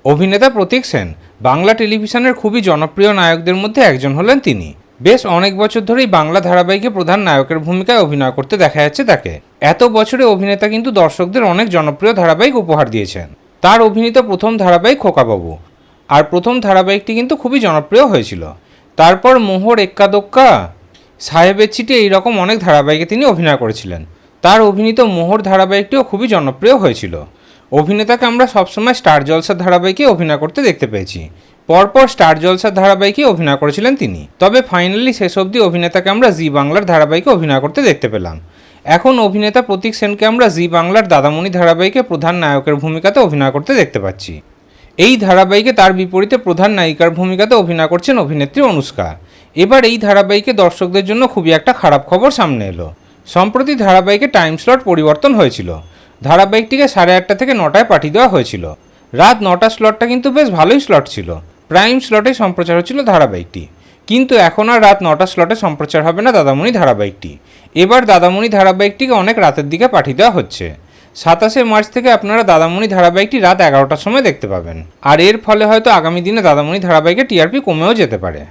অভিনেতা প্রতীক সেন বাংলা টেলিভিশনের খুবই জনপ্রিয় নায়কদের মধ্যে একজন হলেন তিনি। বেশ অনেক বছর ধরেই বাংলা ধারাবাহিকে প্রধান নায়কের ভূমিকায় অভিনয় করতে দেখা যাচ্ছে তাকে। এত বছরে অভিনেতা কিন্তু দর্শকদের অনেক জনপ্রিয় ধারাবাহিক উপহার দিয়েছেন। তার অভিনীত প্রথম ধারাবাহিক খোকাবাবু, আর প্রথম ধারাবাহিকটি কিন্তু খুবই জনপ্রিয় হয়েছিল। তারপর মোহর, এক্কা দোক্কা, সাহেবের চিঠি এইরকম অনেক ধারাবাহিকে তিনি অভিনয় করেছিলেন। তার অভিনীত মোহর ধারাবাহিকটিও খুবই জনপ্রিয় হয়েছিল। অভিনেতাকে আমরা সবসময় স্টার জলসার ধারাবাহিকে অভিনয় করতে দেখতে পেয়েছি। পরপর স্টার জলসার ধারাবাহিকে অভিনয় করেছিলেন তিনি। তবে ফাইনালি শেষ অবধি অভিনেতাকে আমরা জি বাংলার ধারাবাহিকে অভিনয় করতে দেখতে পেলাম। এখন অভিনেতা প্রতীক সেনকে আমরা জি বাংলার দাদামণি ধারাবাহিকে প্রধান নায়কের ভূমিকাতে অভিনয় করতে দেখতে পাচ্ছি। এই ধারাবাহিকে তার বিপরীতে প্রধান নায়িকার ভূমিকাতে অভিনয় করছেন অভিনেত্রী অনুষ্কা। এবার এই ধারাবাহিকে দর্শকদের জন্য খুবই একটা খারাপ খবর সামনে এলো। সম্প্রতি ধারাবাহিকে টাইম স্লট পরিবর্তন হয়েছিল। ধারাবাহিকটিকে 8:30 থেকে 9টায় পাঠিয়ে দেওয়া হয়েছিল। রাত 9টা স্লটটা কিন্তু বেশ ভালোই স্লট ছিল। প্রাইম স্লটে সম্প্রচার হচ্ছিল ধারাবাহিকটি। কিন্তু এখন আর রাত 9টা স্লটে সম্প্রচার হবে না দাদামণি ধারাবাহিকটি। এবার দাদামণি ধারাবাহিকটিকে অনেক রাতের দিকে পাঠিয়ে দেওয়া হচ্ছে। 27শে মার্চ থেকে আপনারা দাদামণি ধারাবাহিকটি রাত 11টার সময় দেখতে পাবেন। আর এর ফলে হয়তো আগামী দিনে দাদামণি ধারাবাহিকে টিআরপি কমেও যেতে পারে।